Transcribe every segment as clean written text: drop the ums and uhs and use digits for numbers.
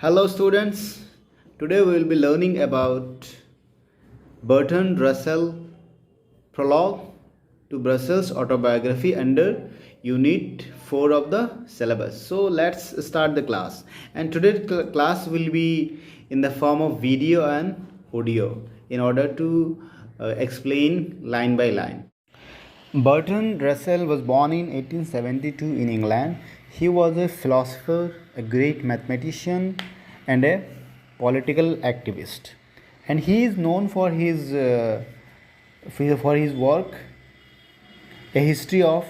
Hello students, today we will be learning about Bertrand Russell Prologue to Brussels autobiography under unit 4 of the syllabus. So let's start the class, and today's class will be in the form of video and audio in order to explain line by line. Bertrand Russell was born in 1872 in England. He was a philosopher, a great mathematician, and a political activist. And he is known for his work, A History of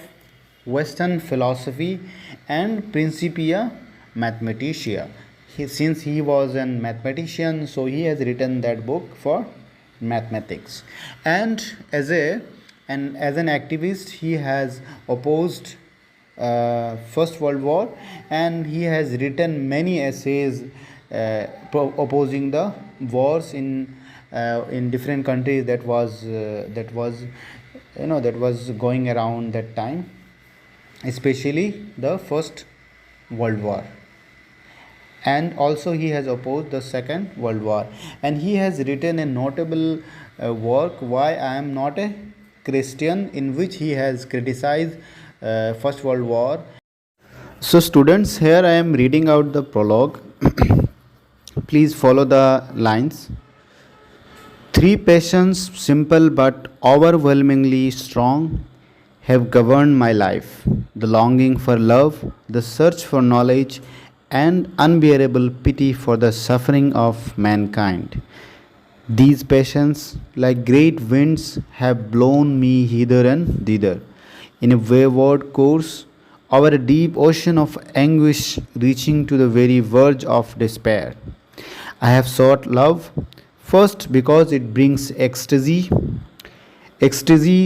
Western Philosophy and Principia Mathematica. Since he was a mathematician, so he has written that book for mathematics. And as an activist, he has opposed First World War, and he has written many essays opposing the wars in different countries that was going around that time, especially the First World War. And also he has opposed the Second World War, and he has written a notable work, Why I Am Not a Christian, in which he has criticized First World War. So students, here I am reading out the prologue. Please follow the lines. Three passions, simple but overwhelmingly strong, have governed my life: the longing for love, the search for knowledge, and unbearable pity for the suffering of mankind. These passions, like great winds, have blown me hither and thither, in a wayward course, over a deep ocean of anguish reaching to the very verge of despair. I have sought love, first because it brings ecstasy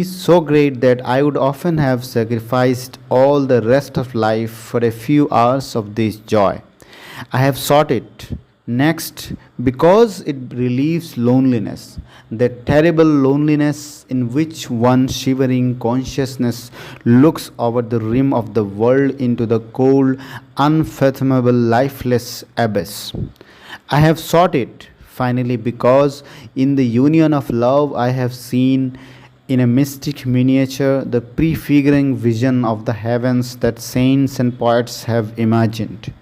so great that I would often have sacrificed all the rest of life for a few hours of this joy. I have sought it next because it relieves loneliness, that terrible loneliness in which one shivering consciousness looks over the rim of the world into the cold, unfathomable, lifeless abyss. I have sought it finally because in the union of love I have seen in a mystic miniature the prefiguring vision of the heavens that saints and poets have imagined.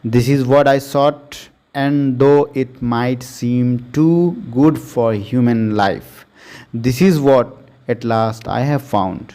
This is what I sought, and though it might seem too good for human life, this is what at last I have found.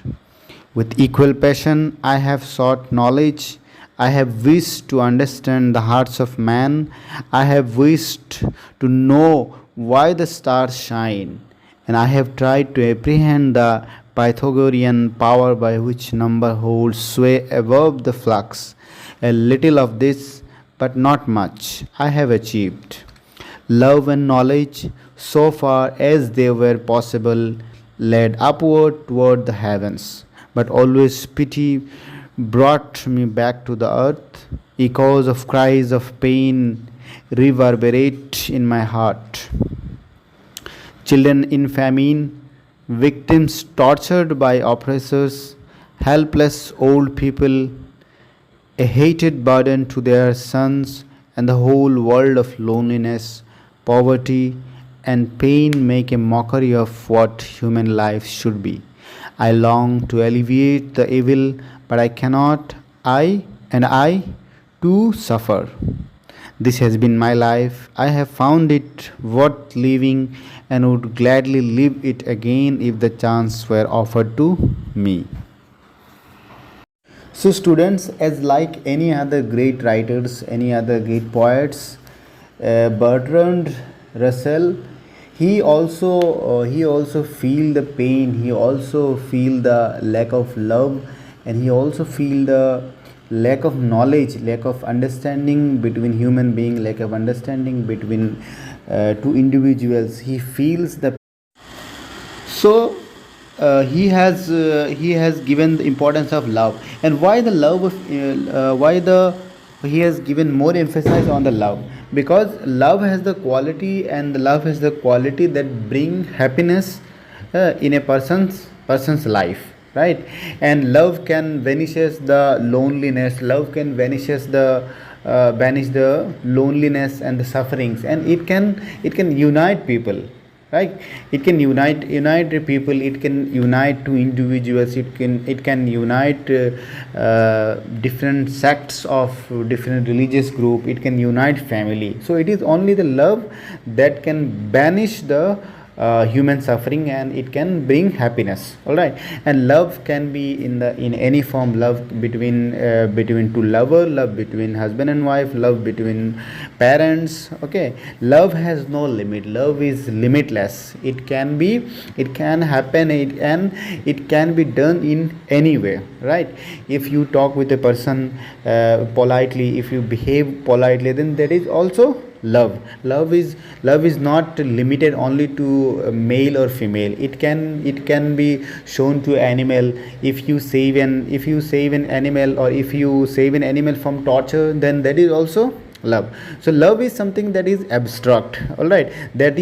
With equal passion, I have sought knowledge. I have wished to understand the hearts of man. I have wished to know why the stars shine, and I have tried to apprehend the Pythagorean power by which number holds sway above the flux. A little of this, but not much, I have achieved. Love and knowledge, so far as they were possible, led upward toward the heavens, but always pity brought me back to the earth. Echoes of cries of pain reverberate in my heart. Children in famine, victims tortured by oppressors, helpless old people, a hated burden to their sons, and the whole world of loneliness, poverty, and pain make a mockery of what human life should be. I long to alleviate the evil, but I cannot. I too suffer. This has been my life. I have found it worth living and would gladly live it again if the chance were offered to me. So students, as like any other great writers, any other great poets, Bertrand Russell, he also feel the pain, he also feel the lack of love, and he also feel the lack of knowledge, lack of understanding between human being, lack of understanding between two individuals. He feels the so he has given the importance of love, and why the love of why the he has given more emphasis on the love, because love has the quality, and the love has the quality that bring happiness in a person's life, right? And love can vanishes the loneliness, love can vanishes the banish the loneliness and the sufferings, and it can unite people, right? It can unite the people, it can unite two individuals, it can unite different sects of different religious group, it can unite family. So it is only the love that can banish the human suffering, and it can bring happiness. All right. And love can be in any form: love between two lover, love between husband and wife, love between parents. Okay. Love has no limit, love is limitless. It can happen, and it can be done in any way, right? If you talk with a person politely, if you behave politely, then that is also love. Love is not limited only to male or female. It can be shown to animal. If you save an animal, or if you save an animal from torture, then that is also love. So love is something that is abstract. All right. That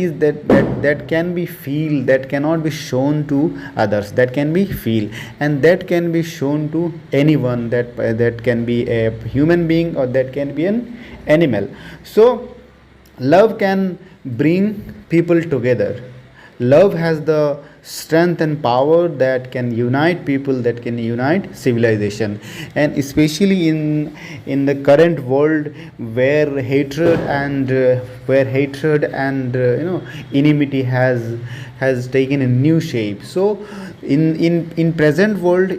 can be feel, that cannot be shown to others, that can be feel, and that can be shown to anyone. That can be a human being, or that can be an animal. So love can bring people together. Love has the strength and power that can unite people, that can unite civilization. And especially in the current world, where hatred and enmity has taken a new shape. So in present world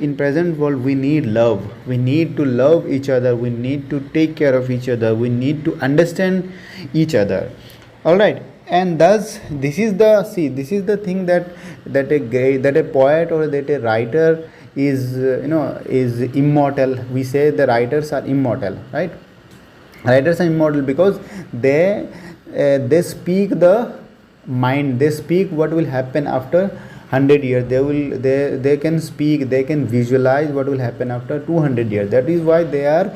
we need love. We need to love each other, we need to take care of each other, we need to understand each other. All right. And thus this is the thing that a poet or that a writer is immortal. We say the writers are immortal, right? Writers are immortal because they speak the mind, they speak what will happen after 100 years. They can speak, they can visualize what will happen after 200 years. That is why they are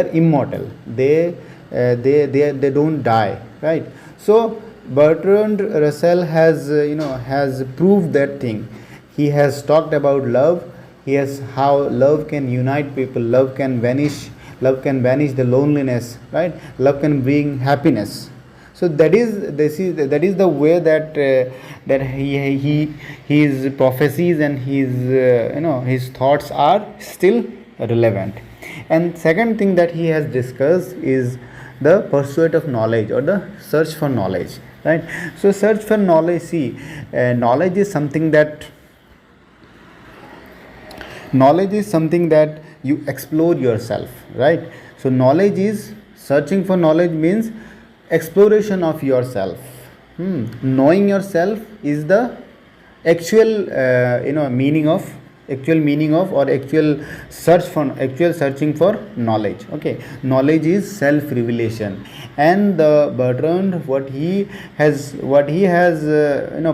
immortal. They don't die, right? So Bertrand Russell has proved that thing. He has talked about love. He has how love can unite people, love can banish the loneliness, right? Love can bring happiness. So that is the way that his prophecies and his thoughts are still relevant. And second thing that he has discussed is the pursuit of knowledge, or the search for knowledge, right? So search for knowledge. See, knowledge is something that you explore yourself, right? So searching for knowledge means exploration of yourself. Knowing yourself is the actual meaning of or actual searching for knowledge. Okay. Knowledge is self revelation. And the Bertrand, what he has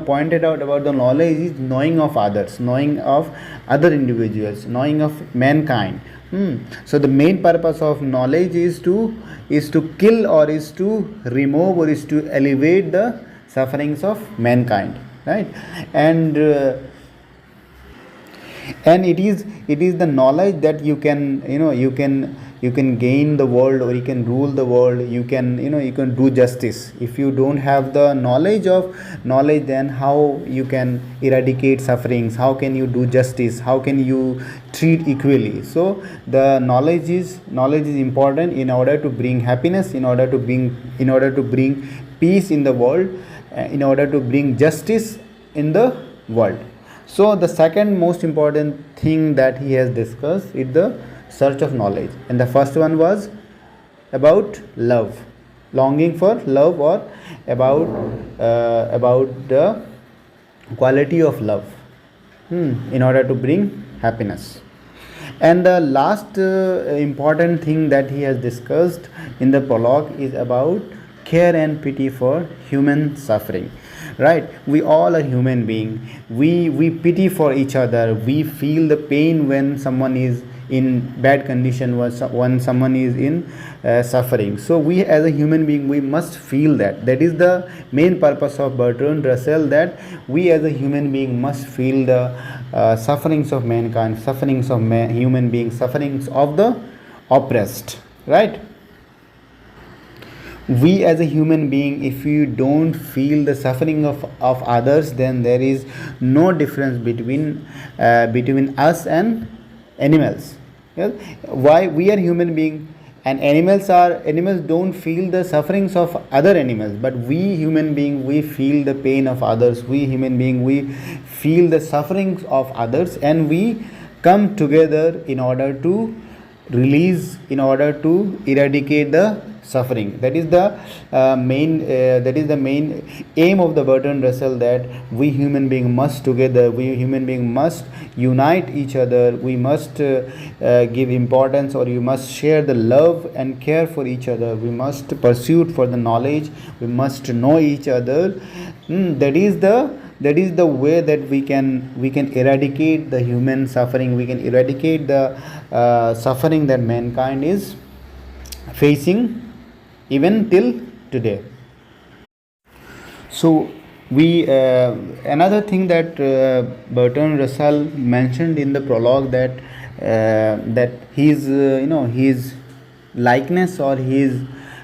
pointed out about the knowledge is knowing of others, knowing of other individuals, knowing of mankind. So the main purpose of knowledge is to kill, or is to remove, or is to elevate the sufferings of mankind, right? And it is the knowledge that you can gain the world, or you can rule the world, you can do justice. If you don't have the knowledge, then how you can eradicate sufferings, how can you do justice, how can you treat equally. So the knowledge is important in order to bring happiness, in order to bring peace in the world, in order to bring justice in the world. So the second most important thing that he has discussed is the search of knowledge. And the first one was about love, longing for love, or about the quality of love in order to bring happiness. And the last important thing that he has discussed in the prologue is about care and pity for human suffering. Right? We all are human being. We pity for each other. We feel the pain when someone is in bad condition, when someone is in suffering. So we as a human being, we must feel that. That is the main purpose of Bertrand Russell, that we as a human being must feel the sufferings of mankind, sufferings of human beings, sufferings of the oppressed. Right? we as a human being, if you don't feel the suffering of others, then there is no difference between us and animals. Yes? Why we are human being and animals don't feel the sufferings of other animals, but we human being, we feel the pain of others. We human being, we feel the sufferings of others, and we come together in order to in order to eradicate the suffering. That is the main aim of the Bertrand Russell, that we human being must together, we human being must unite each other, we must give importance, or you must share the love and care for each other, we must pursue for the knowledge, we must know each other. That is the way that we can eradicate the human suffering, we can eradicate the suffering that mankind is facing even till today. So we another thing that Bertrand Russell mentioned in the prologue, that his likeness or his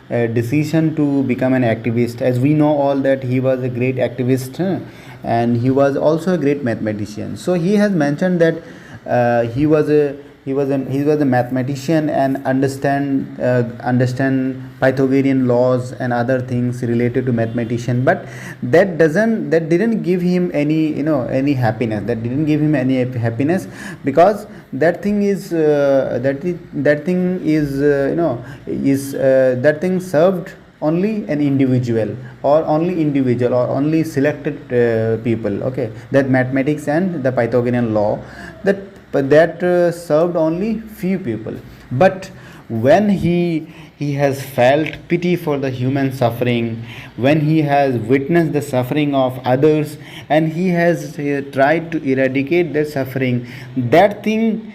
decision to become an activist. As we know all that he was a great activist, and he was also a great mathematician. So he has mentioned that he was a mathematician and understand Pythagorean laws and other things related to mathematician, but that didn't give him any happiness. That didn't give him any happiness, because that thing served only an individual, or only selected people. Okay, that mathematics and the Pythagorean law, that served only few people. But when he has felt pity for the human suffering, when he has witnessed the suffering of others, and he has tried to eradicate their suffering, that thing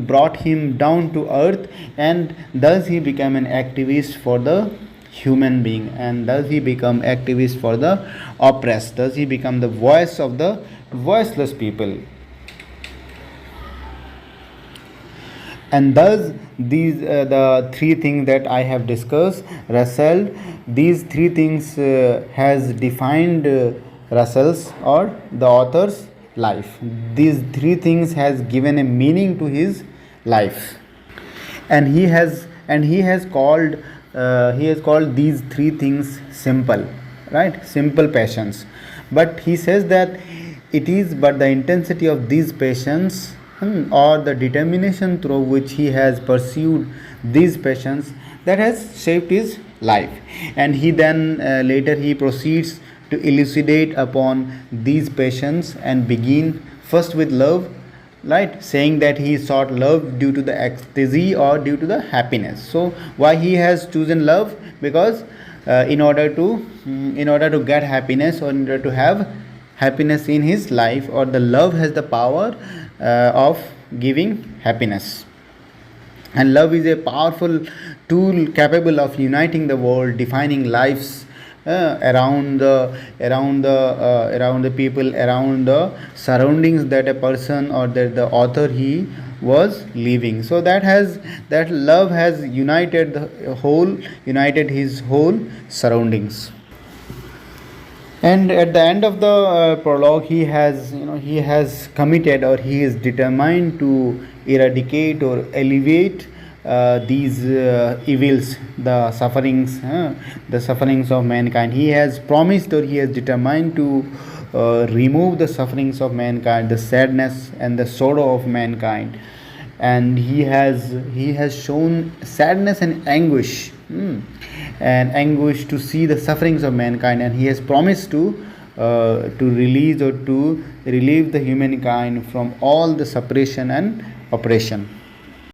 brought him down to earth, and thus he became an activist for the human being, and thus he become activist for the oppressed, thus he become the voice of the voiceless people. And thus these the three things that I have discussed, Russell, these three things has defined Russell's, or the author's, life. These three things has given a meaning to his life, and he has called these three things simple, right? Simple passions. But he says that it is but the intensity of these passions, or the determination through which he has pursued these passions, that has shaped his life. And he then later he proceeds to elucidate upon these passions, and begin first with love, right, saying that he sought love due to the ecstasy or due to the happiness. So why he has chosen love? Because in order to get happiness, or in order to have happiness in his life, or the love has the power of giving happiness. And love is a powerful tool capable of uniting the world, defining lives around the people, around the surroundings that a person, or that the author he was living. So that love has united his whole surroundings. And at the end of the prologue, he has committed, or he is determined to eradicate or alleviate these evils, the sufferings of mankind. He has promised, or he has determined to remove the sufferings of mankind, the sadness and the sorrow of mankind. And he has shown sadness and anguish, to see the sufferings of mankind, and he has promised to release, or to relieve the humankind from all the suppression and oppression.